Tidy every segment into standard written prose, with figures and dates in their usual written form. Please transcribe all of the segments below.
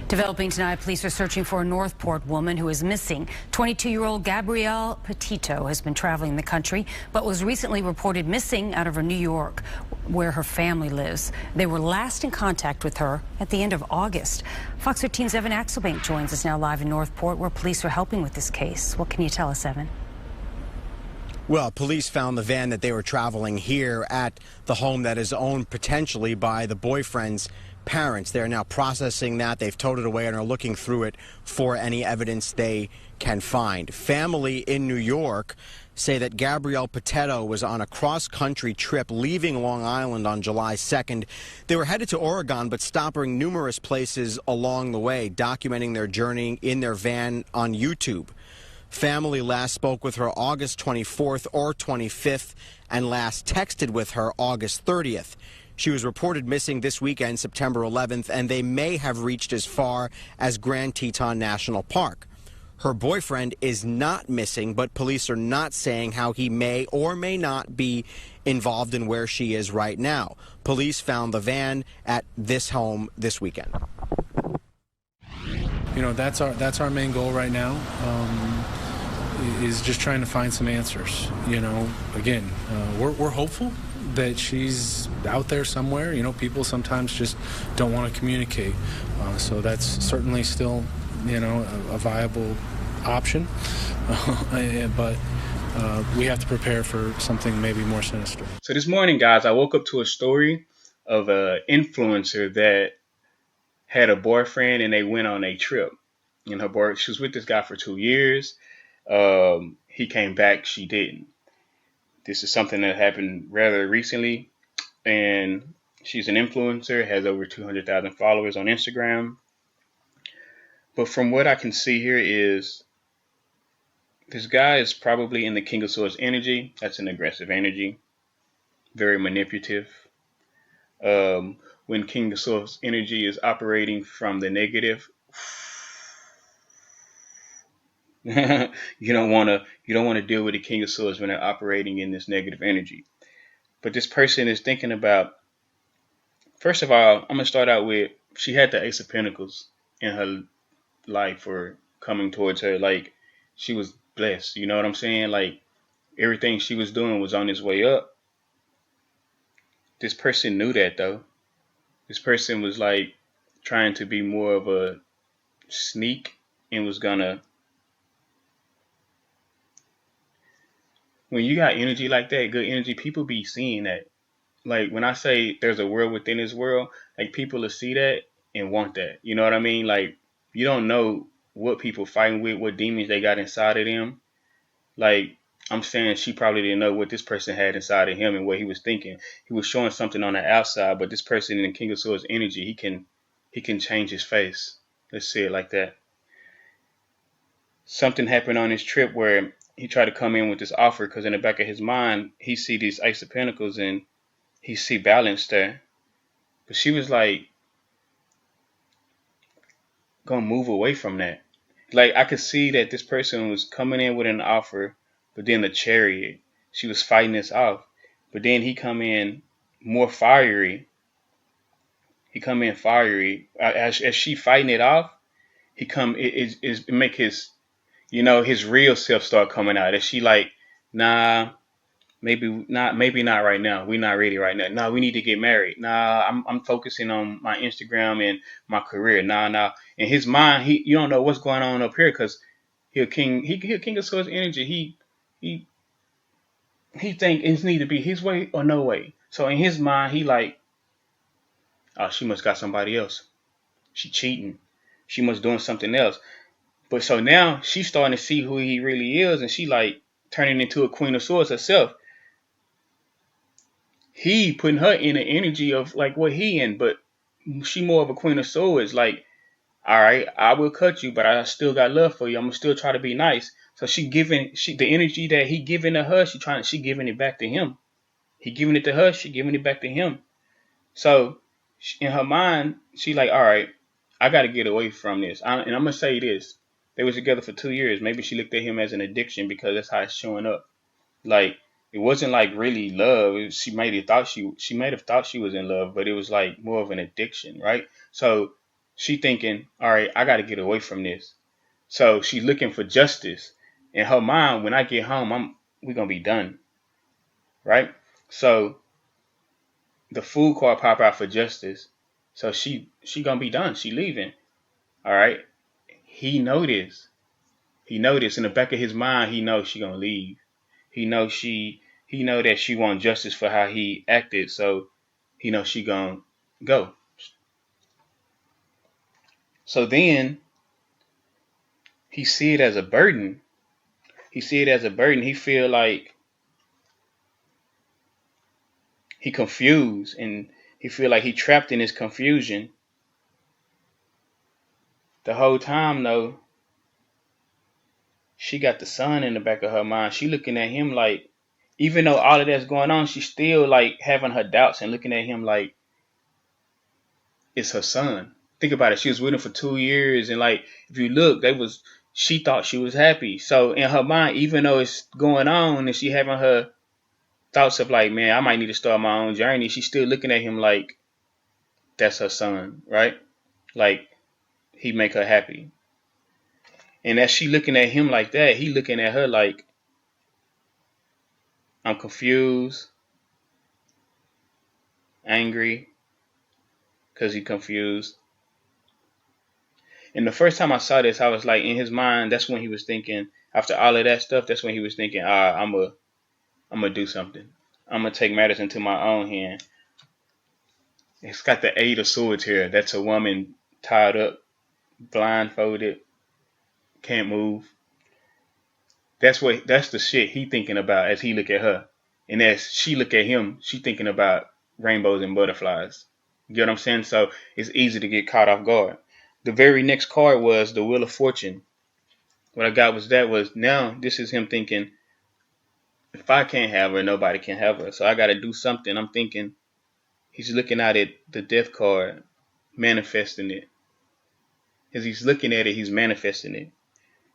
Developing tonight, police are searching for a Northport woman who is missing. 22-year-old Gabby Petito has been traveling the country, but was recently reported missing out of her New York, where her family lives. They were last in contact with her at the end of August. Fox 13's Evan Axelbank joins us now live in Northport, where police are helping with this case. What can you tell us, Evan? Well, police found the van that they were traveling here at the home that is owned potentially by the boyfriend's parents. They're now processing that. They've towed it away and are looking through it for any evidence they can find. Family in New York say that Gabrielle Petito was on a cross-country trip leaving Long Island on July 2nd. They were headed to Oregon, but stopping numerous places along the way, documenting their journey in their van on YouTube. Family last spoke with her August 24th or 25th and last texted with her August 30th. She was reported missing this weekend, September 11th, and they may have reached as far as Grand Teton National Park. Her boyfriend is not missing, but police are not saying how he may or may not be involved in where she is right now. Police found the van at this home this weekend. You know, that's our main goal right now, is just trying to find some answers. You know, again, we're hopeful that she's out there somewhere. You know, people sometimes just don't want to communicate. So that's certainly still, you know, a viable option. But we have to prepare for something maybe more sinister. So this morning, guys, I woke up to a story of an influencer that had a boyfriend and they went on a trip. And she was with this guy for 2 years. He came back, she didn't. This is something that happened rather recently, and she's an influencer, has over 200,000 followers on Instagram. But from what I can see here is this guy is probably in the King of Swords energy. That's an aggressive energy, very manipulative. When King of Swords energy is operating from the negative, you don't want to deal with the King of Swords when they're operating in this negative energy. But this person is thinking about, first of all, I'm gonna start out with, she had the Ace of Pentacles in her life or coming towards her. Like, she was blessed, you know what I'm saying? Like, everything she was doing was on its way up. This person knew that, though. This person was like trying to be more of a sneak and was gonna, when you got energy like that, good energy, people be seeing that. Like, when I say there's a world within this world, like, people will see that and want that. You know what I mean? Like, you don't know what people fighting with, what demons they got inside of them. Like, I'm saying she probably didn't know what this person had inside of him and what he was thinking. He was showing something on the outside, but this person in the King of Swords energy, he can change his face. Let's say it like that. Something happened on his trip where he tried to come in with this offer, because in the back of his mind, he see these Ace of Pentacles and he see balance there. But she was like, gonna move away from that. Like, I could see that this person was coming in with an offer, but then the chariot, she was fighting this off. But then he come in more fiery. He come in fiery. As she fighting it off, it make his, you know, his real self start coming out. As she like, nah, maybe not right now. We're not ready right now. No, we need to get married. Nah, I'm focusing on my Instagram and my career. Nah. In his mind, you don't know what's going on up here, because he a king of swords energy. He think it need to be his way or no way. So in his mind, he like, oh, she must got somebody else. She cheating. She must doing something else. But so now she's starting to see who he really is, and she like turning into a Queen of Swords herself. He putting her in the energy of like what he in, but she more of a Queen of Swords. Like, all right, I will cut you, but I still got love for you. I'm gonna still try to be nice. So the energy that he giving to her, she giving it back to him. He giving it to her, she giving it back to him. So in her mind, she like, all right, I got to get away from this. And I'm gonna say this: they was together for 2 years. Maybe she looked at him as an addiction, because that's how it's showing up. Like, it wasn't like really love. She might have thought she was in love, but it was like more of an addiction, right? So She thinking, all right, I got to get away from this. So she's looking for justice. In her mind, when I get home, we're going to be done. Right? So the food card pop out for justice. So she going to be done. She leaving. All right? He noticed. He noticed in the back of his mind, he knows she going to leave. He know that she want justice for how he acted. So he knows she going to go. So then he see it as a burden. He feel like he confused, and he feel like he trapped in his confusion. The whole time, though, she got the son in the back of her mind. She looking at him like, even though all of that's going on, she's still like having her doubts and looking at him like it's her son. Think about it. She was with him for 2 years, and like if you look, she thought she was happy. So in her mind, even though it's going on and she having her thoughts of like, man, I might need to start my own journey, she's still looking at him like that's her son, right? Like he make her happy. And as she looking at him like that, he looking at her like, I'm confused, angry, because he confused. And the first time I saw this, I was like, in his mind, that's when he was thinking, after all of that stuff, that's when he was thinking, I'm gonna do something. I'm gonna take matters into my own hand. It's got the 8 of Swords here. That's a woman tied up, blindfolded, can't move. That's the shit he thinking about as he look at her. And as she look at him, she thinking about rainbows and butterflies. You get what I'm saying? So it's easy to get caught off guard. The very next card was the Wheel of Fortune. What I got was now this is him thinking, if I can't have her, nobody can have her. So I got to do something. I'm thinking he's looking at it, the Death card, manifesting it. As he's looking at it, he's manifesting it.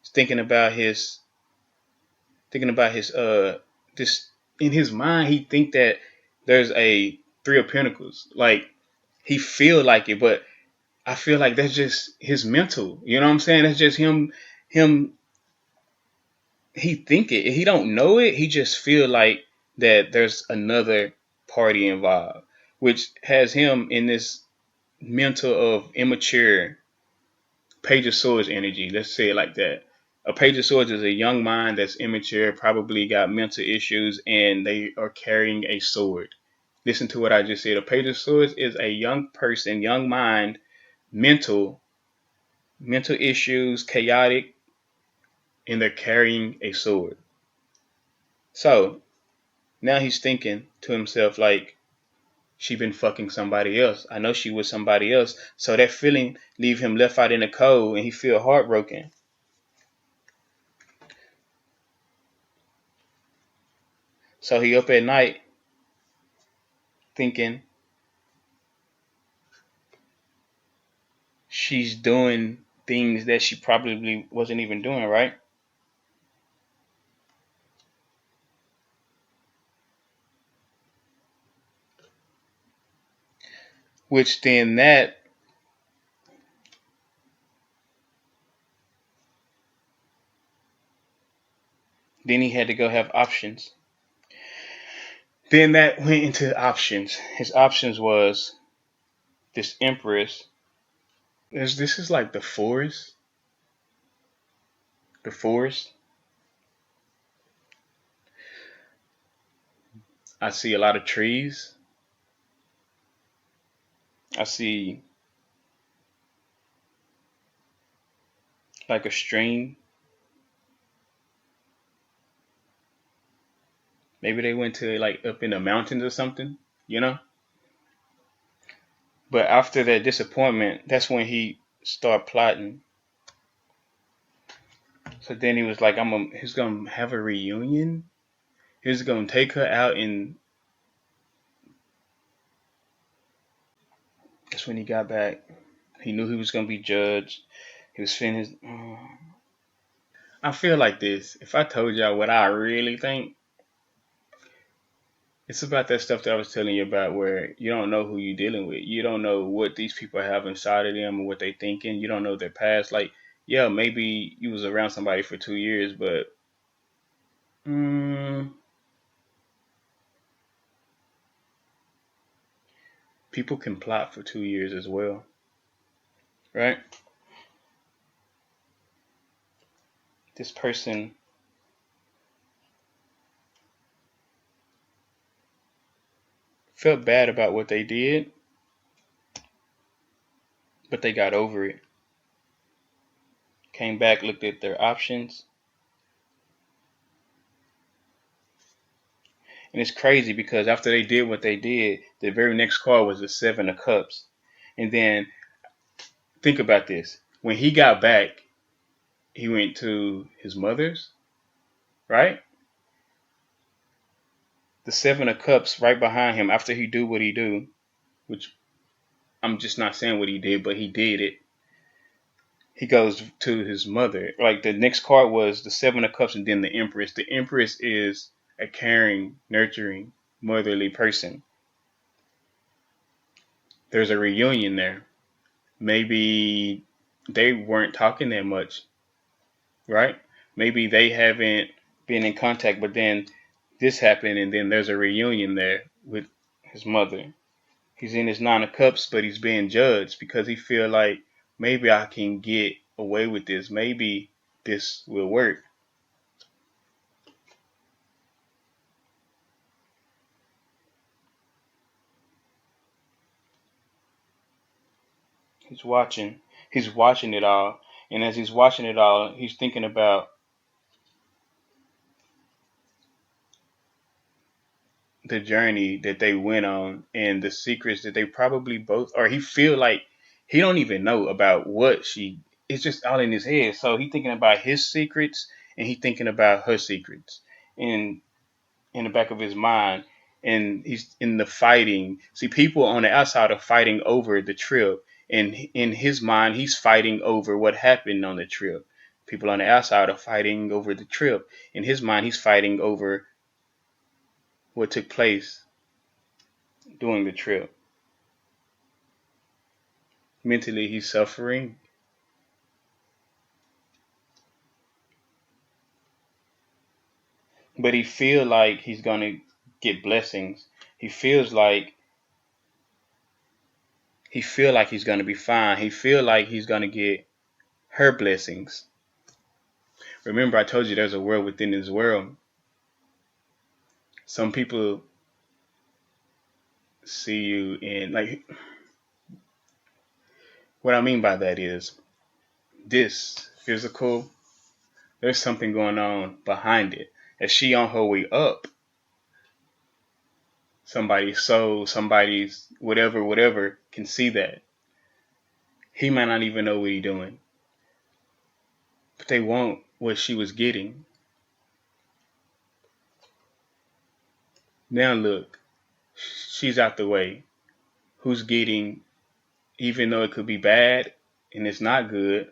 He's thinking about his this in his mind. He think that there's a 3 of Pentacles. Like he feel like it, but I feel like that's just his mental. You know what I'm saying? That's just him. He think it. He don't know it. He just feel like that there's another party involved, which has him in this mental of immature Page of Swords energy. Let's say it like that. A Page of Swords is a young mind that's immature, probably got mental issues, and they are carrying a sword. Listen to what I just said. A Page of Swords is a young person, young mind, mental issues, chaotic, and they're carrying a sword. So now he's thinking to himself like, she been fucking somebody else. I know she was somebody else. So that feeling leave him left out in the cold, and he feel heartbroken. So he up at night thinking she's doing things that she probably wasn't even doing, right? Which then he had to go have options. Then that went into options. His options was this Empress. This is like the forest. The forest. I see a lot of trees. I see like a stream. Maybe they went to like up in the mountains or something, you know? But after that disappointment, that's when he started plotting. So then he was like, he's gonna have a reunion. He's gonna take her out, and that's when he got back. He knew he was gonna be judged. He was finished. I feel like this. If I told y'all what I really think, It's about that stuff that I was telling you about where you don't know who you're dealing with. You don't know what these people have inside of them or what they thinking. You don't know their past. Like, yeah, maybe you was around somebody for 2 years, but mm, people can plot for 2 years as well, right? This person felt bad about what they did, but they got over it. Came back, looked at their options. And it's crazy because after they did what they did, the very next card was the Seven of Cups. And then think about this. When he got back, he went to his mother's, right? The Seven of Cups right behind him after he do what he do, which I'm just not saying what he did, but he did it. He goes to his mother. Like the next card was the Seven of Cups and then the Empress. The Empress is a caring, nurturing, motherly person. There's a reunion there. Maybe they weren't talking that much, right? Maybe they haven't been in contact, but then this happened and then there's a reunion there with his mother. He's in his Nine of Cups, but he's being judged because he feel like maybe I can get away with this. Maybe this will work. He's watching. He's watching it all. And as he's watching it all, he's thinking about the journey that they went on and the secrets that they probably both, or he feel like he don't even know about what she, it's just all in his head. So he thinking about his secrets and he thinking about her secrets in the back of his mind. And he's in the fighting. See, people on the outside are fighting over the trip. And in his mind, he's fighting over what happened on the trip. People on the outside are fighting over the trip. In his mind, he's fighting over what took place during the trip. Mentally, he's suffering. But he feel like he's going to get blessings. He feels like he's going to be fine. He feel like he's going to get her blessings. Remember, I told you there's a world within this world. Some people see you in, like, what I mean by that is this physical, there's something going on behind it. As she on her way up, somebody's soul, somebody's whatever can see that. He might not even know what he's doing, but they want what she was getting. Now look, she's out the way. Who's getting, even though it could be bad and it's not good,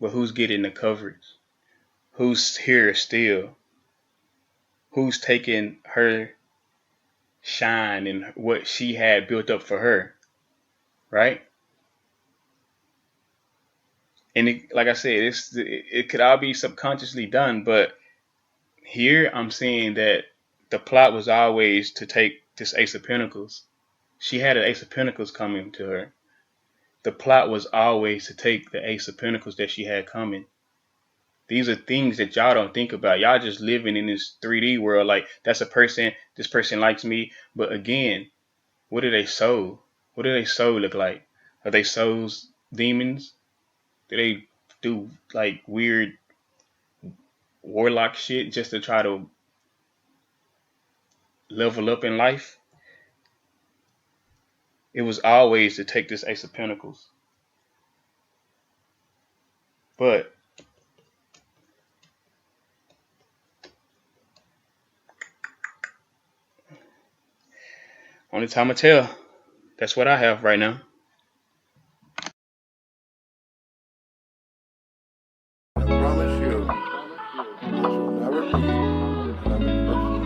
but who's getting the coverage? Who's here still? Who's taking her shine and what she had built up for her, right? And it, like I said, it could all be subconsciously done, but here I'm seeing that the plot was always to take this Ace of Pentacles. She had an Ace of Pentacles coming to her. The plot was always to take the Ace of Pentacles that she had coming. These are things that y'all don't think about. Y'all just living in this 3D world. Like, that's a person, this person likes me. But again, what do they sow? What do they sow look like? Are they souls demons? Do they do like weird warlock shit just to try to level up in life? It was always to take this Ace of Pentacles. But only time will tell. That's what I have right now.